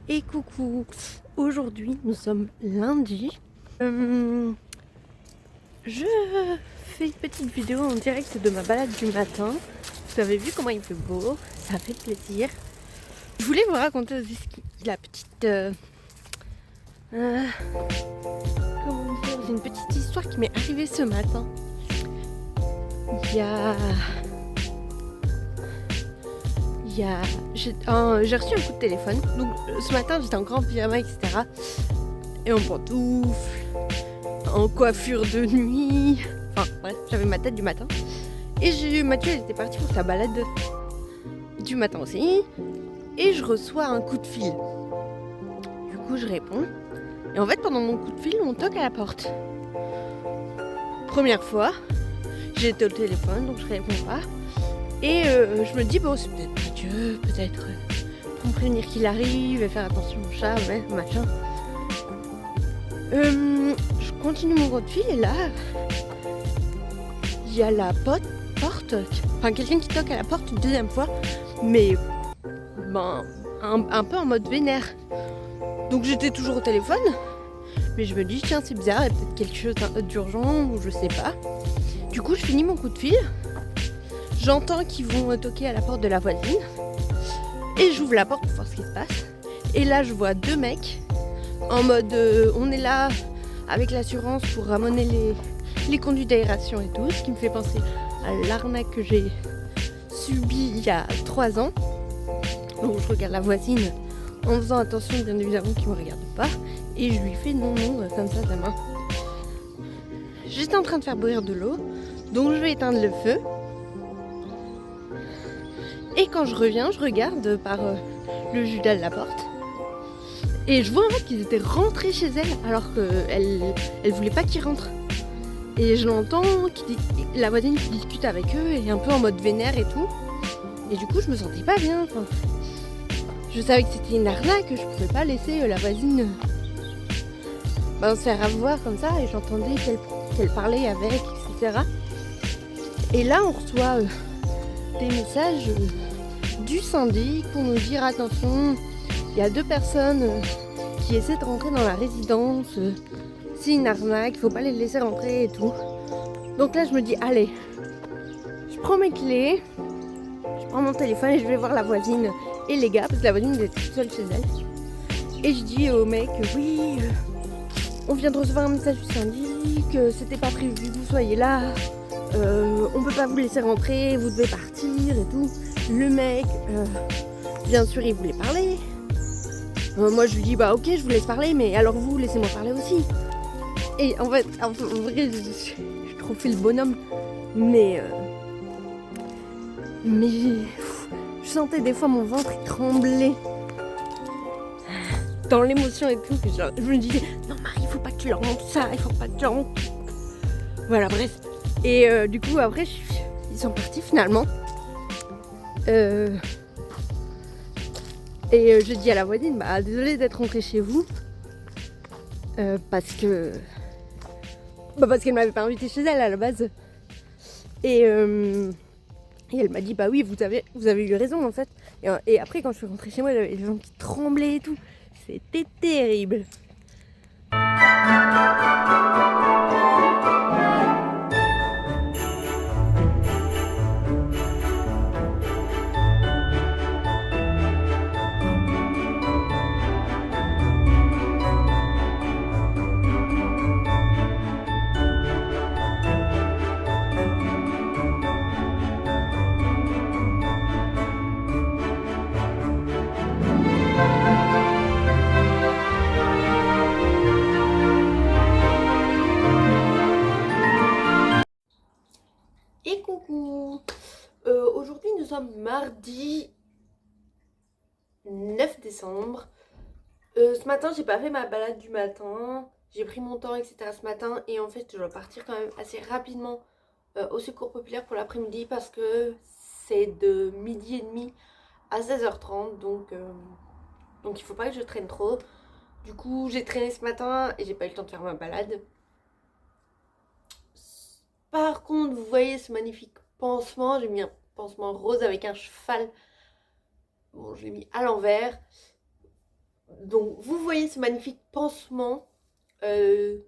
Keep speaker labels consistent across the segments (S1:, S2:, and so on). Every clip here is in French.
S1: Et coucou, aujourd'hui nous sommes lundi. Je fais une petite vidéo en direct de ma balade du matin. Vous avez vu comment il fait beau, ça fait plaisir. Je voulais vous raconter aussi la petite... comment dire, c'est une petite histoire qui m'est arrivée ce matin. J'ai reçu un coup de téléphone. Donc ce matin j'étais en grand pyjama, etc. Et en pantoufles, en coiffure de nuit. Enfin bref, j'avais ma tête du matin. Et Mathieu elle était parti pour sa balade du matin aussi. Et je reçois un coup de fil. Du coup je réponds. Et en fait pendant mon coup de fil on toque à la porte. Première fois, j'étais au téléphone donc je réponds pas. Et je me dis bon c'est peut-être Mathieu, peut-être pour me prévenir qu'il arrive et faire attention au chat, ouais, machin. Je continue mon coup de fil et là il y a la porte, enfin quelqu'un qui toque à la porte une deuxième fois, mais un peu en mode vénère. Donc j'étais toujours au téléphone, mais je me dis tiens c'est bizarre, il y a peut-être quelque chose d'urgent ou je sais pas. Du coup je finis mon coup de fil, j'entends qu'ils vont toquer à la porte de la voisine et j'ouvre la porte pour voir ce qui se passe. Et là je vois deux mecs en mode on est là avec l'assurance pour ramener les conduits d'aération et tout, ce qui me fait penser à l'arnaque que j'ai subie il y a 3 ans. Donc je regarde la voisine en faisant attention bien évidemment qu'il ne me regarde pas et je lui fais non comme ça de la main. J'étais en train de faire bouillir de l'eau, donc je vais éteindre le feu. Et quand je reviens, je regarde par le judas de la porte. Et je vois en fait qu'ils étaient rentrés chez elle alors qu'elle voulait pas qu'ils rentrent. Et je l'entends, la voisine qui discute avec eux et un peu en mode vénère et tout. Et du coup je me sentais pas bien. Enfin, je savais que c'était une arnaque, je pouvais pas laisser la voisine se faire avoir comme ça. Et j'entendais qu'elle parlait avec, etc. Et là on reçoit des messages du syndic pour nous dire attention, il y a 2 personnes qui essaient de rentrer dans la résidence, c'est une arnaque, il faut pas les laisser rentrer et tout. Donc là je me dis allez, je prends mes clés, je prends mon téléphone et je vais voir la voisine et les gars, parce que la voisine était toute seule chez elle. Et je dis au mec oui, on vient de recevoir un message du syndic, c'était pas prévu que vous soyez là, on peut pas vous laisser rentrer, vous devez partir et tout. Le mec, bien sûr il voulait parler. Moi je lui dis bah ok je vous laisse parler, mais alors vous laissez-moi parler aussi. Et en vrai je trop fait le bonhomme, mais je sentais des fois mon ventre trembler dans l'émotion et tout. Je me disais non Marie, il faut pas que tu leur montres ça, il faut pas que tu leur montres. Voilà bref. Et du coup après ils sont partis finalement. Et je dis à la voisine, bah désolée d'être rentrée chez vous, parce qu'elle m'avait pas invitée chez elle à la base. Et elle m'a dit bah oui vous avez eu raison en fait. Et après quand je suis rentrée chez moi, il y avait les gens qui tremblaient et tout. C'était terrible. Et coucou, aujourd'hui nous sommes mardi 9 décembre. Ce matin j'ai pas fait ma balade du matin, j'ai pris mon temps etc ce matin. Et en fait je dois partir quand même assez rapidement au secours populaire pour l'après-midi parce que c'est de 12h30 à 16h30. Donc il faut pas que je traîne trop. Du coup j'ai traîné ce matin et j'ai pas eu le temps de faire ma balade. Par contre vous voyez ce magnifique pansement, j'ai mis un pansement rose avec un cheval. Bon je l'ai mis à l'envers. Donc vous voyez ce magnifique pansement. Je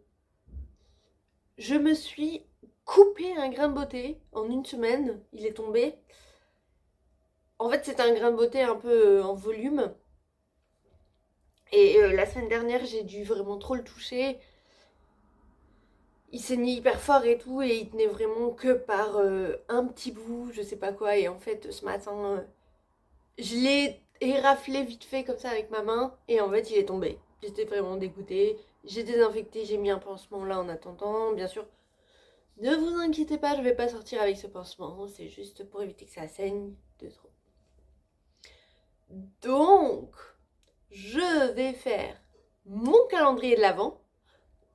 S1: me suis coupé un grain de beauté en une semaine, il est tombé. En fait c'est un grain de beauté un peu en volume. Et la semaine dernière j'ai dû vraiment trop le toucher. Il saignait hyper fort et tout, et il tenait vraiment que par un petit bout, je sais pas quoi. Et en fait ce matin, je l'ai éraflé vite fait comme ça avec ma main, et en fait il est tombé. J'étais vraiment dégoûtée. J'ai désinfecté, j'ai mis un pansement là en attendant, bien sûr. Ne vous inquiétez pas, je vais pas sortir avec ce pansement, c'est juste pour éviter que ça saigne de trop. Donc, je vais faire mon calendrier de l'Avent,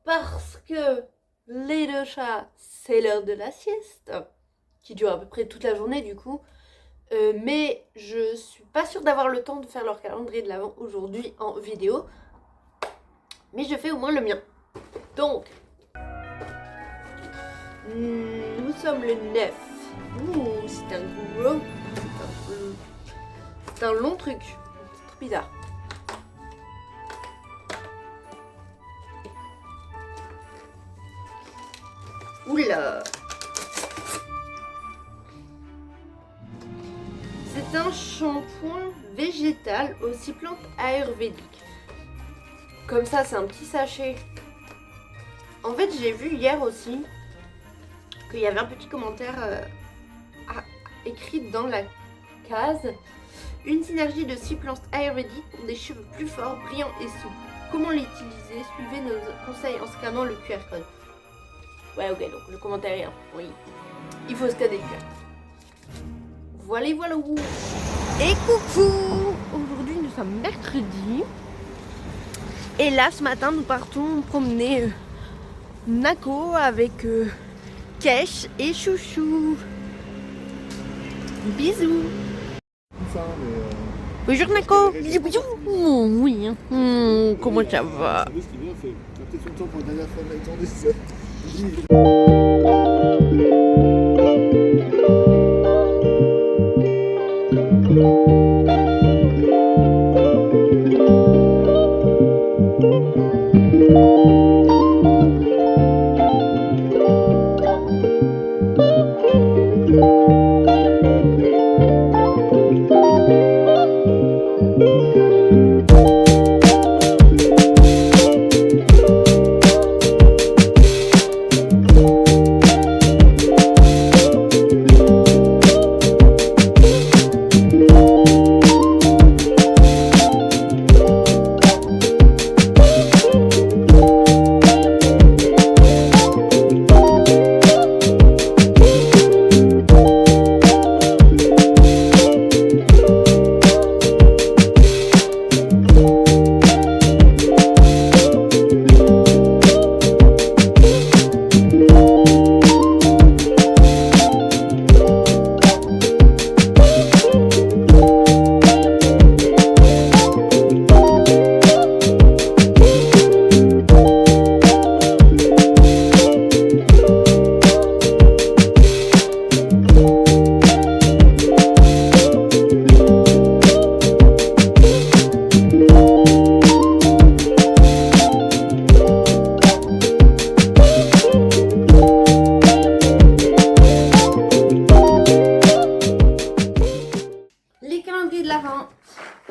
S1: parce que les deux chats, c'est l'heure de la sieste, qui dure à peu près toute la journée du coup. Mais je suis pas sûre d'avoir le temps de faire leur calendrier de l'Avent aujourd'hui en vidéo. Mais je fais au moins le mien. Donc, nous sommes le 9. Ouh, c'est un gros... C'est un long truc. C'est trop bizarre. Oula. C'est un shampoing végétal aux 6 plantes ayurvédiques. Comme ça, c'est un petit sachet. En fait, j'ai vu hier aussi qu'il y avait un petit commentaire écrit dans la case. Une synergie de 6 plantes ayurvédiques pour des cheveux plus forts, brillants et souples. Comment l'utiliser? Suivez nos conseils en scannant le QR code. Ouais, ok, donc le commentaire est un peu... Oui, il faut scanner le QR. Voilà. Et coucou! Aujourd'hui, nous sommes mercredi. Et là, ce matin, nous partons promener Nako avec Kesh et Chouchou. Bisous! Bonjour Nako! Bisous! Oh, oui, comment ça va?
S2: Ce qui est bien fait. Tu as peut-être son temps pour la dernière fois de l'attendre, c'est ça.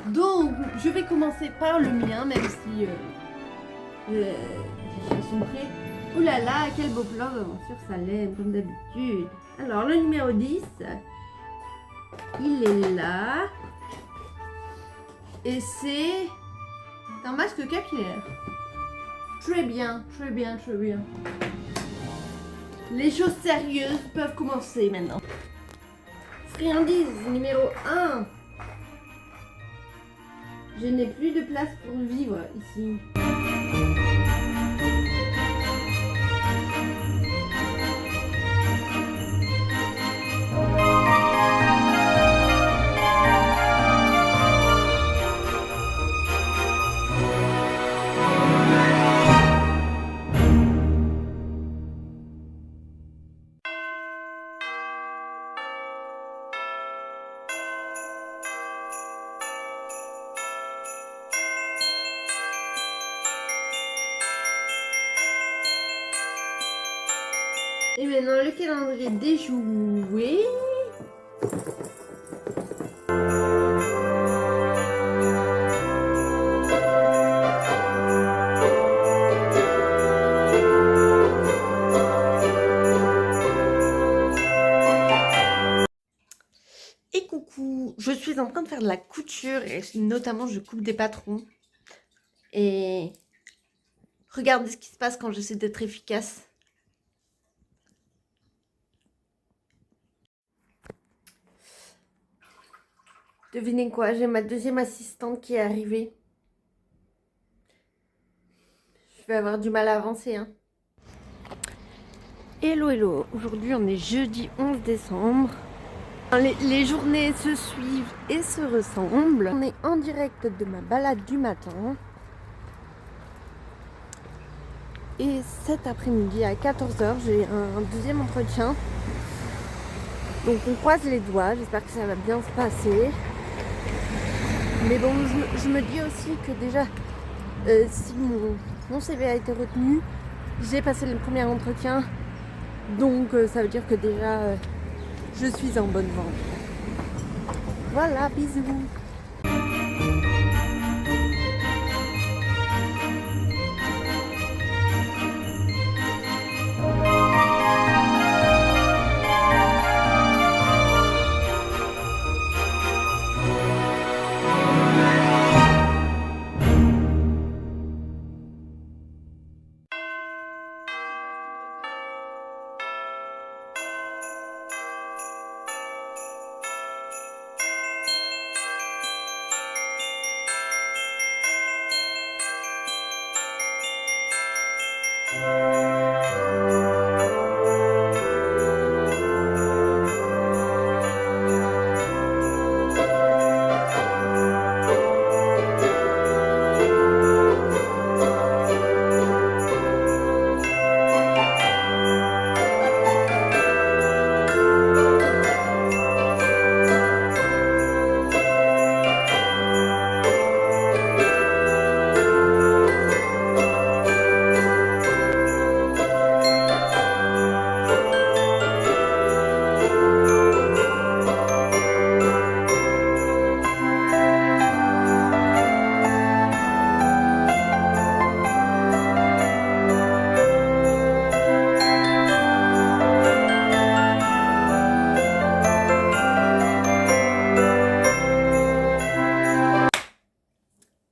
S1: Donc, je vais commencer par le mien, même si les sont prêts. Oh là là, quel beau plan sur Salem, comme d'habitude. Alors, le numéro 10, il est là. Et c'est un masque capillaire. Très bien, très bien, très bien. Les choses sérieuses peuvent commencer maintenant. Friandise numéro 1. Je n'ai plus de place pour vivre ici. Et maintenant le calendrier des jouets. Et coucou, je suis en train de faire de la couture et notamment je coupe des patrons. Et regardez ce qui se passe quand j'essaie d'être efficace. Devinez quoi, j'ai ma deuxième assistante qui est arrivée. Je vais avoir du mal à avancer, hein. Hello, hello. Aujourd'hui, on est jeudi 11 décembre. Les journées se suivent et se ressemblent. On est en direct de ma balade du matin. Et cet après-midi à 14h, j'ai un deuxième entretien. Donc on croise les doigts, j'espère que ça va bien se passer. Mais bon, je me dis aussi que déjà, si mon CV a été retenu, j'ai passé le premier entretien. Donc ça veut dire que déjà, je suis en bonne voie. Voilà, bisous.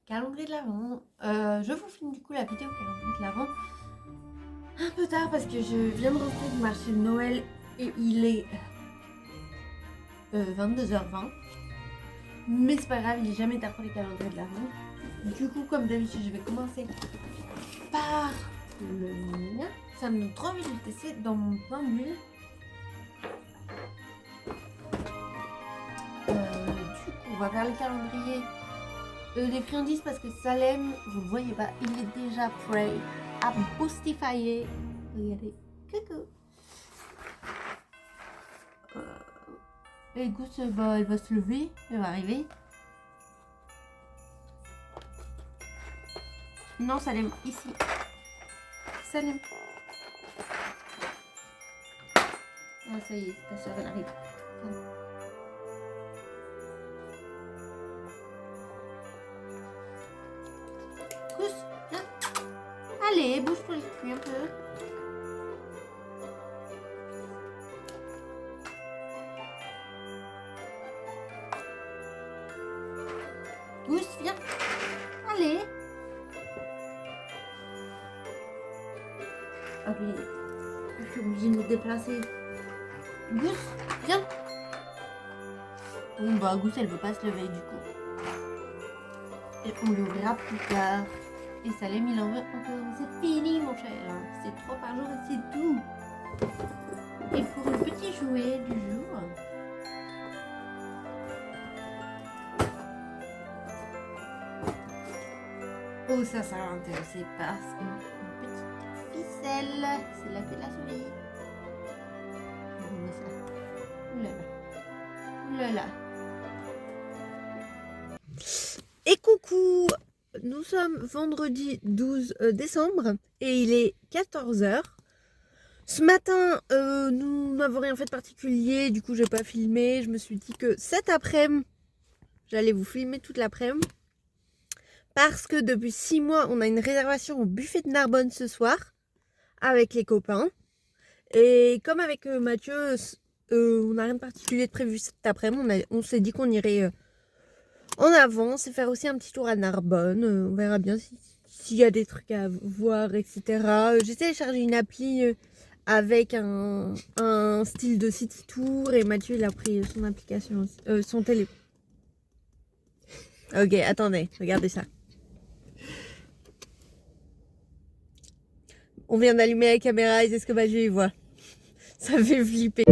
S1: Calendrier de l'Avent. Je vous filme du coup la vidéo calendrier de l'Avent un peu tard parce que je viens de rentrer du marché de Noël et il est 22h20. Mais c'est pas grave, il est jamais tard pour les calendriers de l'Avent. Du coup, comme d'habitude, je vais commencer par le mien. Ça me donne trop envie de le tester dans mon pain d'huile. Du coup, on va faire le calendrier des friandises parce que Salem, vous le voyez pas, il est déjà prêt à boostifier. Regardez, coucou. Et Gousse, elle va se lever, elle va arriver. Non, Salem, ici. Salem. Ah, ça y est, ta soeur, elle arrive. Gousse, viens. Allez, bouge pour le cul un peu. Gousse, viens. Allez. Ah oui, je suis obligée de me déplacer. Gousse, viens. Bon bah Gousse, elle veut pas se lever du coup. Et on lui ouvrira plus tard. Et Salem, il en veut encore. C'est fini mon cher. C'est 3 par jour et c'est tout. Et pour le petit jouet du jour. Oh ça va l'intéresser parce qu'une petite ficelle. C'est la queue de la souris. Oulala. Et coucou, nous sommes vendredi 12 décembre et il est 14h. Ce matin, nous n'avons rien fait de particulier, du coup j'ai pas filmé. Je me suis dit que cet après-midi, j'allais vous filmer toute l'après-midi. Parce que depuis 6 mois, on a une réservation au buffet de Narbonne ce soir, avec les copains. Et comme avec Mathieu, on n'a rien de particulier de prévu cet après-midi, on s'est dit qu'on irait en avance et faire aussi un petit tour à Narbonne. On verra bien s'il y a des trucs à voir, etc. J'ai téléchargé une appli avec un style de city tour et Mathieu il a pris son application, son télé. Ok, attendez, regardez ça. On vient d'allumer la caméra et c'est ce que Mathieu y voit. Ça fait flipper.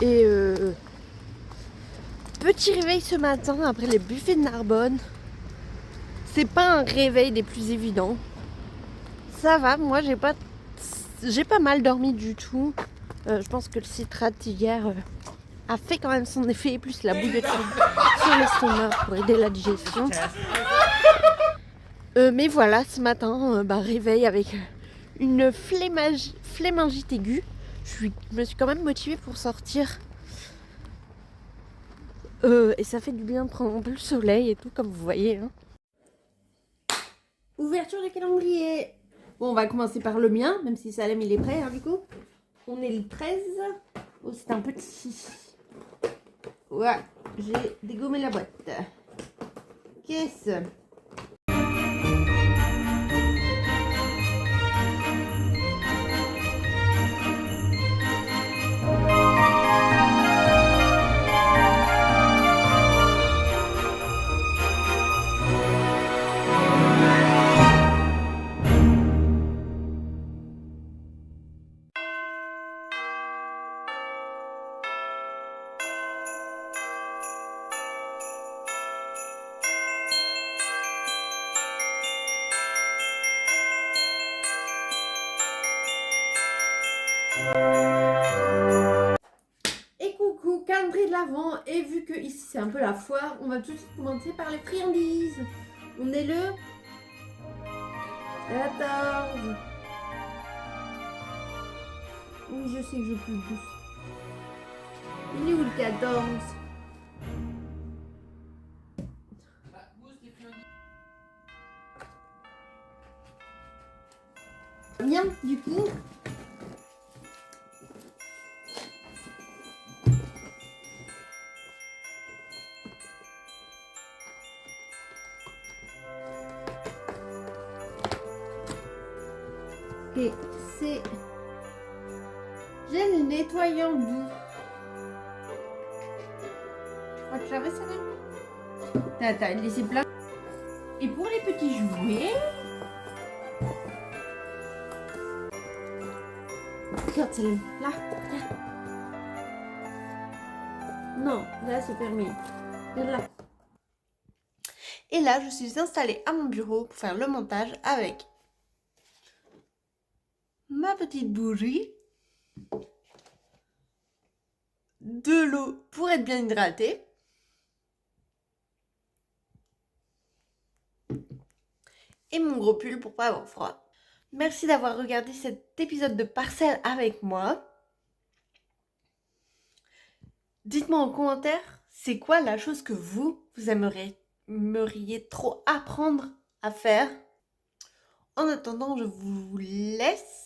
S1: Et petit réveil ce matin après les buffets de Narbonne. C'est pas un réveil des plus évidents. Ça va, moi j'ai pas mal dormi du tout. Je pense que le citrate hier a fait quand même son effet, plus la bouillotte sur l'estomac pour aider la digestion. Mais voilà, ce matin, réveil avec une flémingite aiguë. Je me suis quand même motivée pour sortir. Et ça fait du bien de prendre un peu le soleil et tout, comme vous voyez. Hein. Ouverture des calendriers. Bon, on va commencer par le mien, même si Salem il est prêt, hein, du coup. On est le 13. Oh, c'est un petit. Ouais, j'ai dégommé la boîte. Qu'est-ce? Et coucou, calendrier de l'Avent. Et vu que ici c'est un peu la foire, on va tout de suite commencer par les friandises. On est le 14. Oui, je sais que je plus. Il est où le 14? Bien, du coup. Et c'est gel nettoyant doux. Je crois que j'avais ça même. T'as laissé plein. Et pour les petits jouets. Regarde, Céline, là, non, là c'est permis. Regarde là. Et là, je suis installée à mon bureau pour faire le montage avec ma petite bougie, de l'eau pour être bien hydratée, et mon gros pull pour pas avoir froid. Merci d'avoir regardé cet épisode de Parcelle avec moi. Dites-moi en commentaire, c'est quoi la chose que vous aimeriez trop apprendre à faire. En attendant, je vous laisse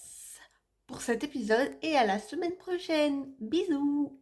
S1: pour cet épisode et à la semaine prochaine. Bisous!